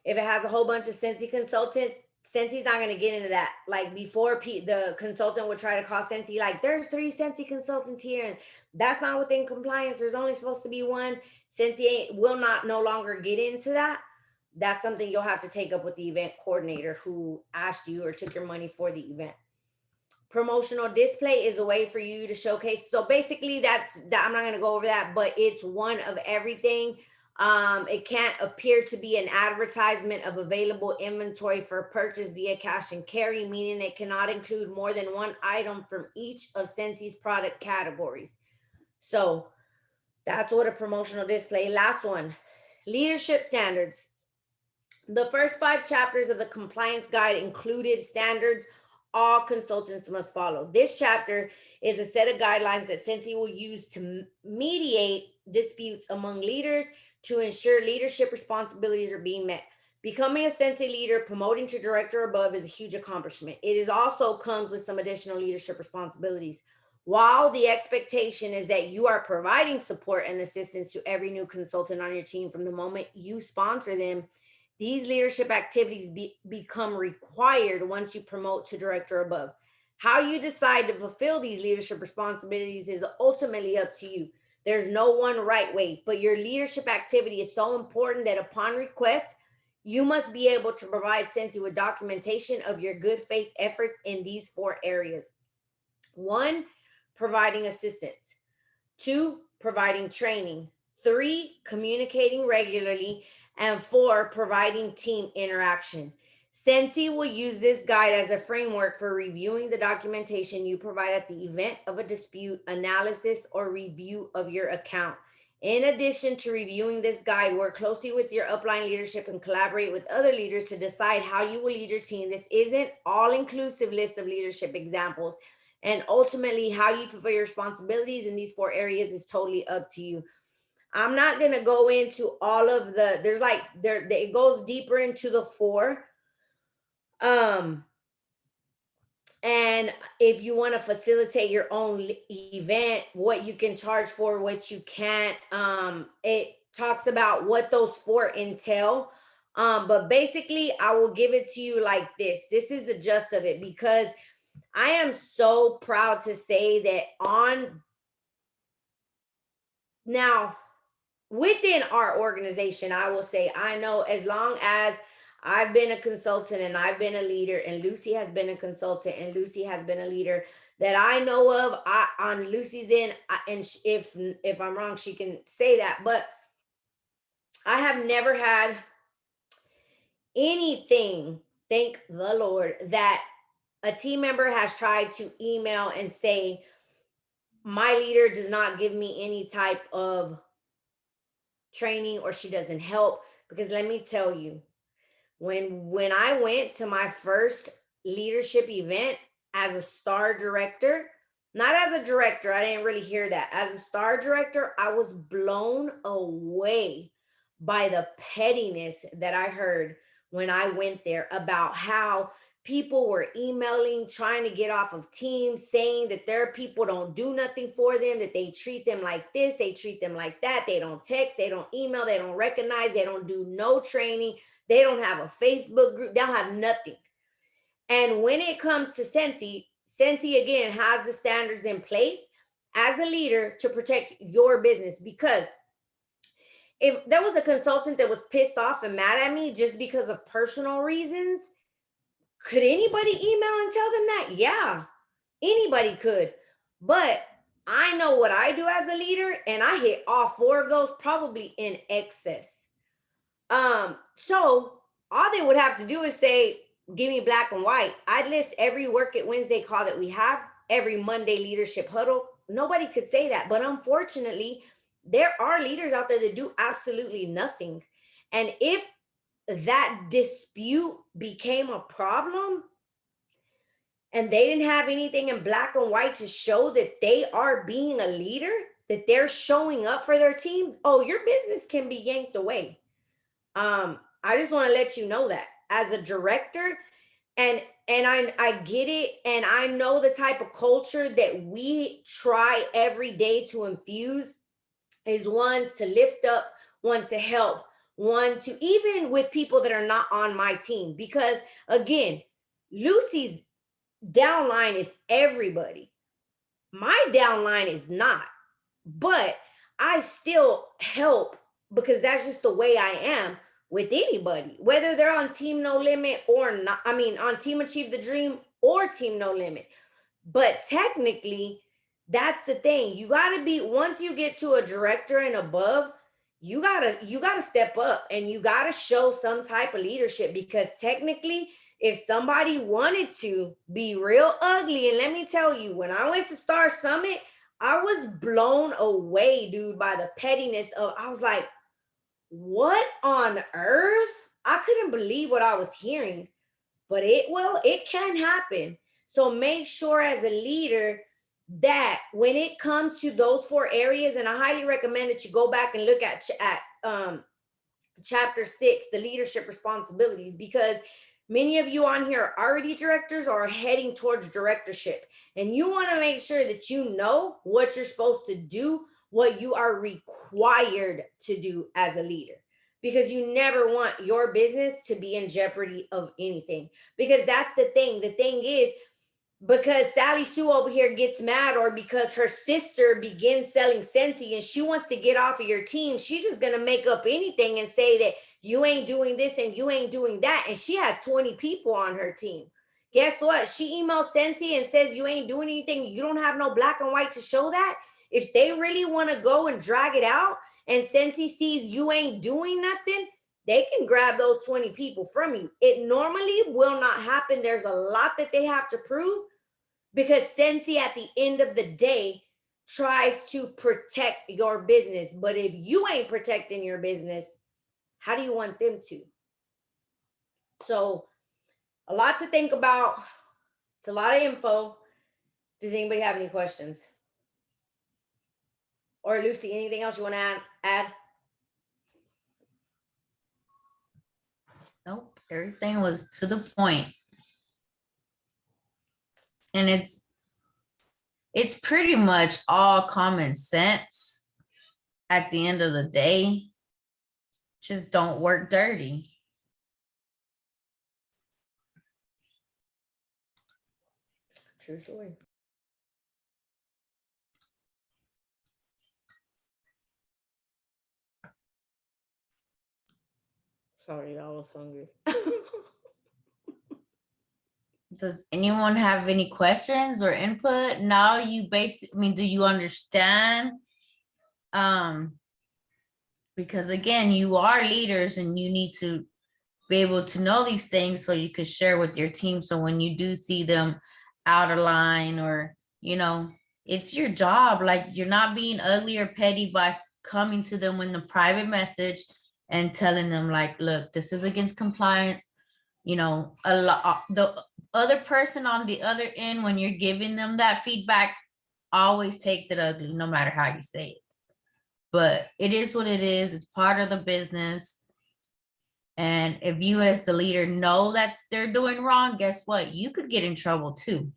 it has a whole bunch of Scentsy consultants, Scentsy's not going to get into that. Like before, the consultant would try to call Scentsy, like, there's 3 Scentsy consultants here, and that's not within compliance. There's only supposed to be 1. Scentsy will no longer get into that. That's something you'll have to take up with the event coordinator who asked you or took your money for the event. Promotional display is a way for you to showcase. So basically I'm not going to go over that, but it's one of everything. It can't appear to be an advertisement of available inventory for purchase via cash and carry, meaning it cannot include more than 1 item from each of Scentsy's product categories. So that's what a promotional display. Last one, leadership standards. The first 5 chapters of the compliance guide included standards all consultants must follow. This chapter is a set of guidelines that Scentsy will use to mediate disputes among leaders to ensure leadership responsibilities are being met. Becoming a Scentsy leader, promoting to director or above, is a huge accomplishment. It is also comes with some additional leadership responsibilities. While the expectation is that you are providing support and assistance to every new consultant on your team from the moment you sponsor them, these leadership activities become required once you promote to director or above. How you decide to fulfill these leadership responsibilities is ultimately up to you. There's no one right way, but your leadership activity is so important that upon request, you must be able to provide Scentsy with documentation of your good faith efforts in these 4 areas. 1, providing assistance. 2, providing training. 3, communicating regularly. And 4, providing team interaction. Scentsy will use this guide as a framework for reviewing the documentation you provide at the event of a dispute, analysis, or review of your account. In addition to reviewing this guide, work closely with your upline leadership and collaborate with other leaders to decide how you will lead your team. This isn't all-inclusive list of leadership examples, and ultimately how you fulfill your responsibilities in these 4 areas is totally up to you. I'm not going to go into all of it goes deeper into the 4. And if you want to facilitate your own event, what you can charge for, what you can't, it talks about what those 4 entail. But basically I will give it to you like this. This is the gist of it, because I am so proud to say that now, within our organization, I will say, I know as long as I've been a consultant and I've been a leader, and Lucy has been a consultant and Lucy has been a leader that I know of. On Lucy's end, and if I'm wrong, she can say that. But I have never had anything, thank the Lord, that a team member has tried to email and say, my leader does not give me any type of training or she doesn't help. Because let me tell you, when I went to my first leadership event as a star director, not as a director, I didn't really hear that. As a star director, I was blown away by the pettiness that I heard when I went there about how people were emailing, trying to get off of teams, saying that their people don't do nothing for them, that they treat them like this, they treat them like that, they don't text, they don't email, they don't recognize, they don't do no training, they don't have a Facebook group, they don't have nothing. And when it comes to Scentsy, Scentsy again has the standards in place as a leader to protect your business. Because if there was a consultant that was pissed off and mad at me just because of personal reasons, could anybody email and tell them that? Yeah, anybody could. But I know what I do as a leader, and I hit all four of those probably in excess. So all they would have to do is say, give me black and white. I'd list every Work It Wednesday call that we have, every Monday leadership huddle. Nobody could say that. But unfortunately, there are leaders out there that do absolutely nothing. And if that dispute became a problem and they didn't have anything in black and white to show that they are being a leader, that they're showing up for their team, oh, your business can be yanked away. I just want to let you know that as a director, and I get it, and I know the type of culture that we try every day to infuse is one to lift up, one to help, one to even with people that are not on my team. Because again, Lucy's downline is everybody. My downline is not, but I still help because that's just the way I am with anybody, whether they're on Team No Limit or not. I mean, on Team Achieve the Dream or Team No Limit. But technically, that's the thing. You got to be, once you get to a director and above, you got to step up and you got to show some type of leadership, because technically, if somebody wanted to be real ugly, and let me tell you, when I went to Star Summit, I was blown away, dude, by the pettiness of, I was like, what on earth? I couldn't believe what I was hearing. But it can happen. So make sure as a leader that when it comes to those four areas, and I highly recommend that you go back and look at chapter 6, the leadership responsibilities, because many of you on here are already directors or are heading towards directorship, and you want to make sure that you know what you're supposed to do, what you are required to do as a leader, because you never want your business to be in jeopardy of anything. Because that's the thing. The thing is, because Sally Sue over here gets mad, or because her sister begins selling Scentsy and she wants to get off of your team, she's just going to make up anything and say that you ain't doing this and you ain't doing that. And she has 20 people on her team. Guess what? She emails Scentsy and says you ain't doing anything. You don't have no black and white to show that. If they really want to go and drag it out and Scentsy sees you ain't doing nothing, they can grab those 20 people from you. It normally will not happen. There's a lot that they have to prove, because Scentsy at the end of the day tries to protect your business. But if you ain't protecting your business, how do you want them to? So a lot to think about. It's a lot of info. Does anybody have any questions? Or Lucy, anything else you want to add? Nope, everything was to the point. And it's pretty much all common sense at the end of the day. Just don't work dirty. True story. Sorry, I was hungry. Does anyone have any questions or input? Now you basically, I mean, do you understand? Because again, you are leaders and you need to be able to know these things so you could share with your team. So when you do see them out of line or, it's your job. Like, you're not being ugly or petty by coming to them in the private message and telling them like, look, this is against compliance. The other person on the other end, when you're giving them that feedback, always takes it ugly, no matter how you say it. But it is what it is. It's part of the business. And if you as the leader know that they're doing wrong, guess what? You could get in trouble too.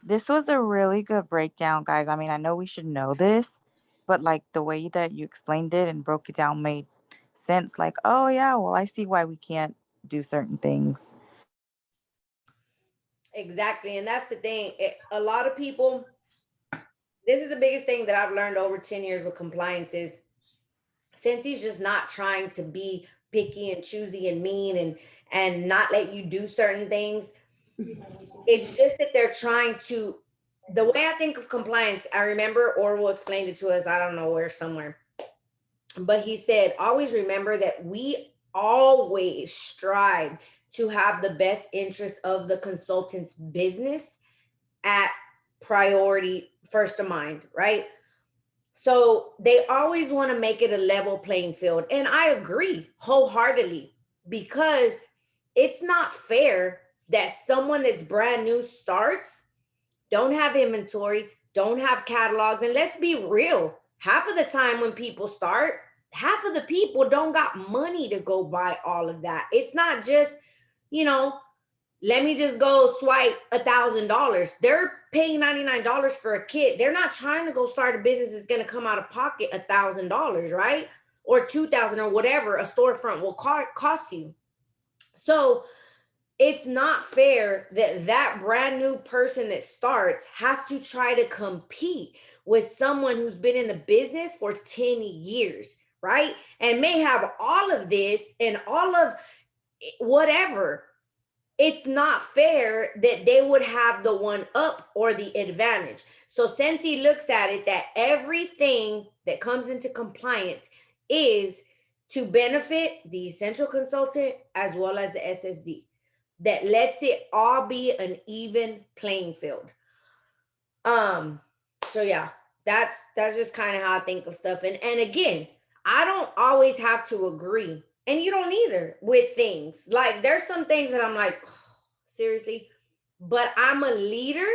This was a really good breakdown, guys. I mean, I know we should know this, but like the way that you explained it and broke it down made sense. Like, oh yeah, well, I see why we can't do certain things. Exactly. And that's the thing. A lot of people, this is the biggest thing that I've learned over 10 years with compliance is Scentsy just not trying to be picky and choosy and mean and not let you do certain things. It's just that they're trying to, the way I think of compliance, I remember Orwell explained it to us, I don't know where, somewhere. But he said, always remember that we always strive to have the best interest of the consultant's business at priority, first of mind, right? So they always want to make it a level playing field. And I agree wholeheartedly, because it's not fair that someone that's brand new starts, don't have inventory, don't have catalogs. And let's be real, half of the time when people start, half of the people don't got money to go buy all of that. It's not just, let me just go swipe $1,000. They're paying $99 for a kit. They're not trying to go start a business that's going to come out of pocket $1,000, right? Or $2,000 or whatever a storefront will cost you. So it's not fair that that brand new person that starts has to try to compete with someone who's been in the business for 10 years, right? And may have all of this and all of whatever. It's not fair that they would have the one up or the advantage. So Scentsy looks at it that everything that comes into compliance is to benefit the essential consultant as well as the SSD. That lets it all be an even playing field. So yeah, that's just kind of how I think of stuff. And again, I don't always have to agree. And you don't either with things. Like, there's some things that I'm like, oh, seriously, but I'm a leader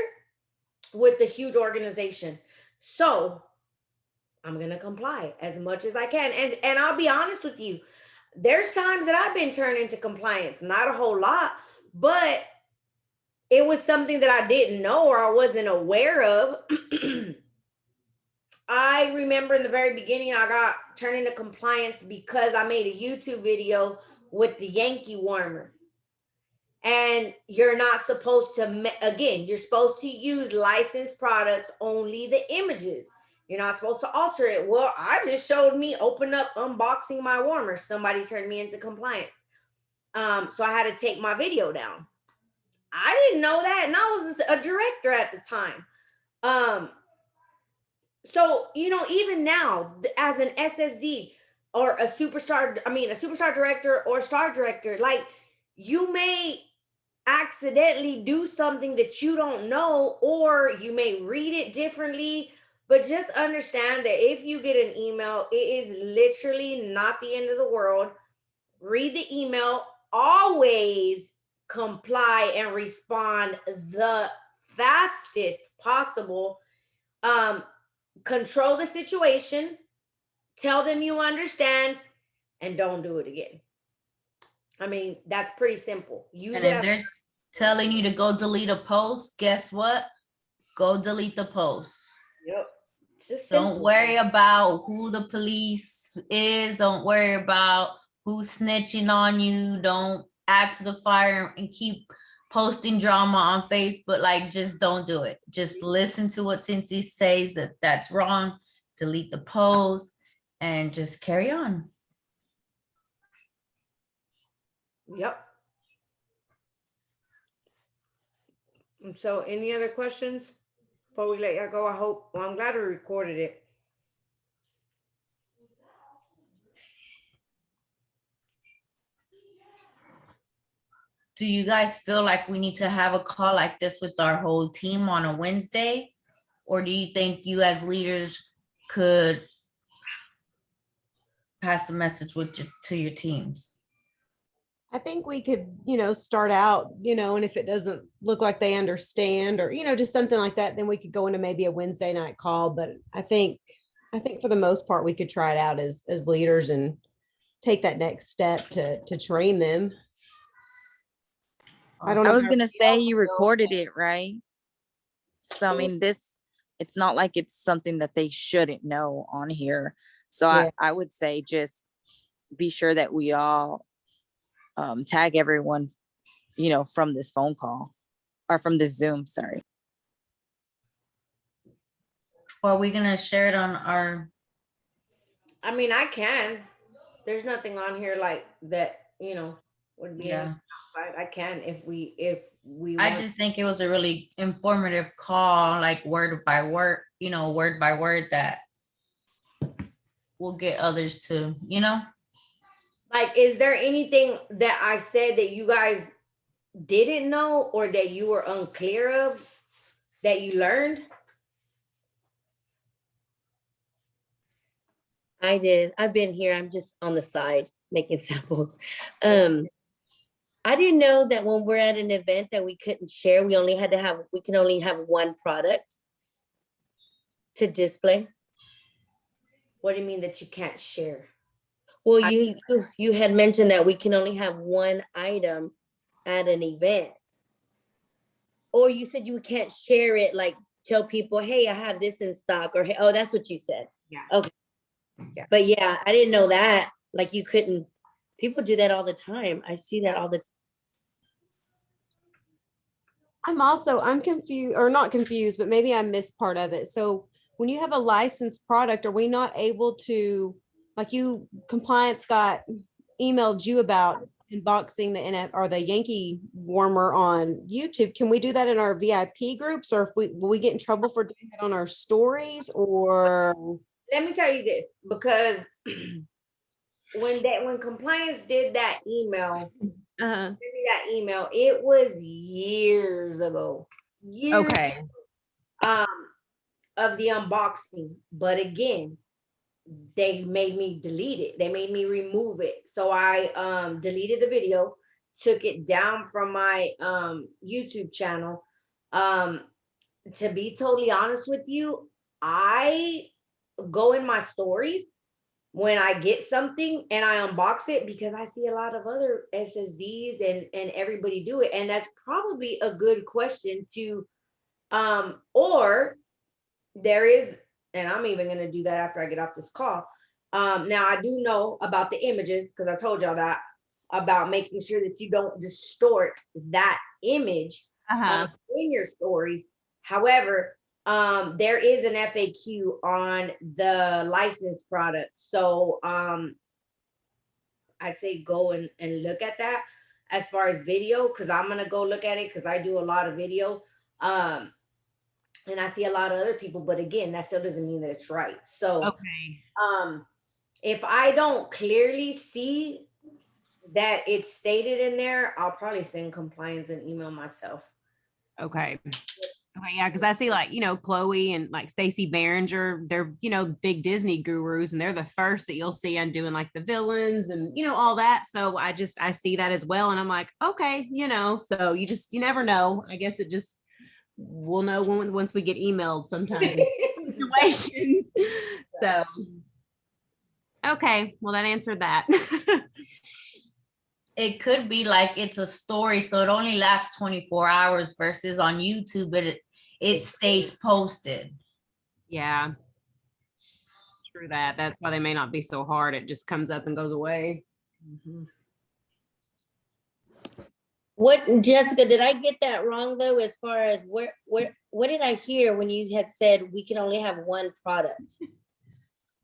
with a huge organization. So I'm going to comply as much as I can. And I'll be honest with you, there's times that I've been turned into compliance, not a whole lot, but it was something that I didn't know or I wasn't aware of. I remember in the very beginning, I got turned into compliance because I made a YouTube video with the Yankee warmer. And you're not supposed to, again, you're supposed to use licensed products, only the images. You're not supposed to alter it. Well, I just showed me open up, unboxing my warmer. Somebody turned me into compliance. So I had to take my video down. I didn't know that. And I was a director at the time. So, even now as an SSD or a superstar director or star director, like, you may accidentally do something that you don't know, or you may read it differently, but just understand that if you get an email, it is literally not the end of the world. Read the email, always comply and respond the fastest possible. Control the situation, tell them you understand, and don't do it again. I mean, that's pretty simple. And if they're telling you to go delete a post, guess what? Go delete the post. Yep. Just don't worry about who the police is. Don't worry about who's snitching on you. Don't add to the fire and keep posting drama on Facebook. Like, just don't do it. Just listen to what Scentsy says, that's wrong. Delete the post and just carry on. Yep. And so any other questions before we let y'all go? Well, I'm glad we recorded it. Do you guys feel like we need to have a call like this with our whole team on a Wednesday? Or do you think you as leaders could pass the message to your teams? I think we could, start out, and if it doesn't look like they understand or, just something like that, then we could go into maybe a Wednesday night call. But I think for the most part, we could try it out as leaders and take that next step to train them. I don't I know. was gonna say you recorded it, right? So I mean, it's not like it's something that they shouldn't know on here. So Yeah. I would say just be sure that we all tag everyone, from this phone call or from this Zoom, sorry. Or are we gonna share it on our? I mean, I can. There's nothing on here like that, would be Yeah. outside. I can if we I want. just think it was a really informative call, like word by word, that will get others to, Like, is there anything that I said that you guys didn't know or that you were unclear of that you learned? I did. I've been here. I'm just on the side making samples. I didn't know that when we're at an event that we couldn't share. We can only have one product to display. What do you mean that you can't share? Well, you had mentioned that we can only have one item at an event. Or you said you can't share it, like tell people, hey, I have this in stock, or hey, oh, that's what you said. Yeah. Okay. Yeah. But yeah, I didn't know that. Like you couldn't, people do that all the time. I see that all the time. I'm confused, or not confused, but maybe I missed part of it. So when you have a licensed product, are we not able to, like compliance got emailed you about unboxing the NF or the Yankee warmer on YouTube? Can we do that in our VIP groups, or will we get in trouble for doing it on our stories? Or Let me tell you this, because when compliance did that email, send me that email, it was years ago. Okay. Of the unboxing. But again, they made me delete it. They made me remove it. So I deleted the video, took it down from my YouTube channel. To be totally honest with you, I go in my stories when I get something and I unbox it because I see a lot of other SSDs and everybody do it. And that's probably a good question to or there is, and I'm even going to do that after I get off this call. Now I do know about the images because I told y'all that about making sure that you don't distort that image in your stories. However, there is an FAQ on the licensed product. So I'd say go and look at that as far as video, because I'm going to go look at it because I do a lot of video. And I see a lot of other people, but again, that still doesn't mean that it's right. So, if I don't clearly see that it's stated in there, I'll probably send compliance an email myself. Okay. Yeah, because I see Chloe and like Stacey Behringer, they're big Disney gurus, and they're the first that you'll see undoing like the villains and all that. So I see that as well, and I'm like, okay, so you never know. I guess we'll know once we get emailed sometimes situations. So okay, well that answered that. It could be like it's a story, so it only lasts 24 hours versus on YouTube, but it stays posted. Yeah, true that. That's why they may not be so hard. It just comes up and goes away. Mm-hmm. What, Jessica, did I get that wrong though? As far as what did I hear when you had said we can only have one product?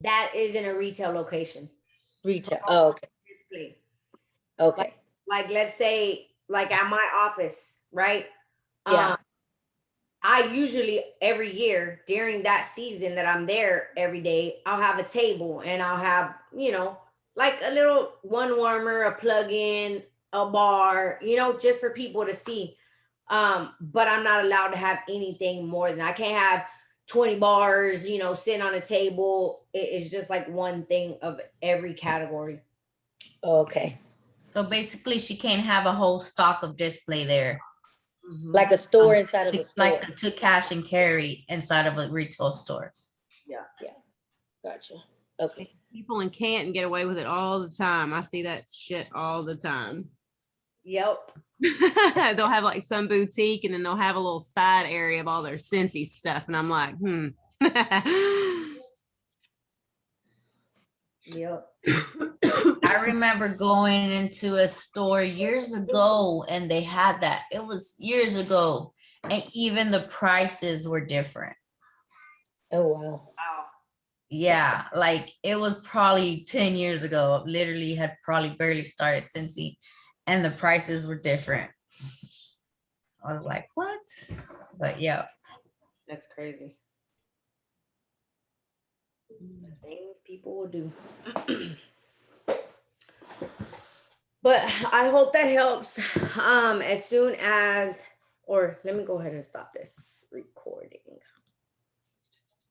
That is in a retail location. Retail. Oh, okay. Display. Okay. like let's say like at my office, right? Yeah. I usually every year during that season that I'm there every day, I'll have a table and I'll have, like a little one warmer, a plug-in, a bar, just for people to see. But I'm not allowed to have anything more than I can't have 20 bars, sitting on a table. It's just like one thing of every category. Okay. So basically, she can't have a whole stock of display there. Like a store inside of a store. Like to cash and carry inside of a retail store. Yeah. Gotcha. Okay. People in Canton get away with it all the time. I see that shit all the time. Yep. They'll have like some boutique and then they'll have a little side area of all their Scentsy stuff. And I'm like, Yep. I remember going into a store years ago and they had that. It was years ago. And even the prices were different. Oh, wow. Wow. Yeah, like it was probably 10 years ago. Literally had probably barely started Scentsy and the prices were different. I was like, what? But yeah. That's crazy. Things people will do. But I hope that helps. As soon as, or let me go ahead and stop this recording.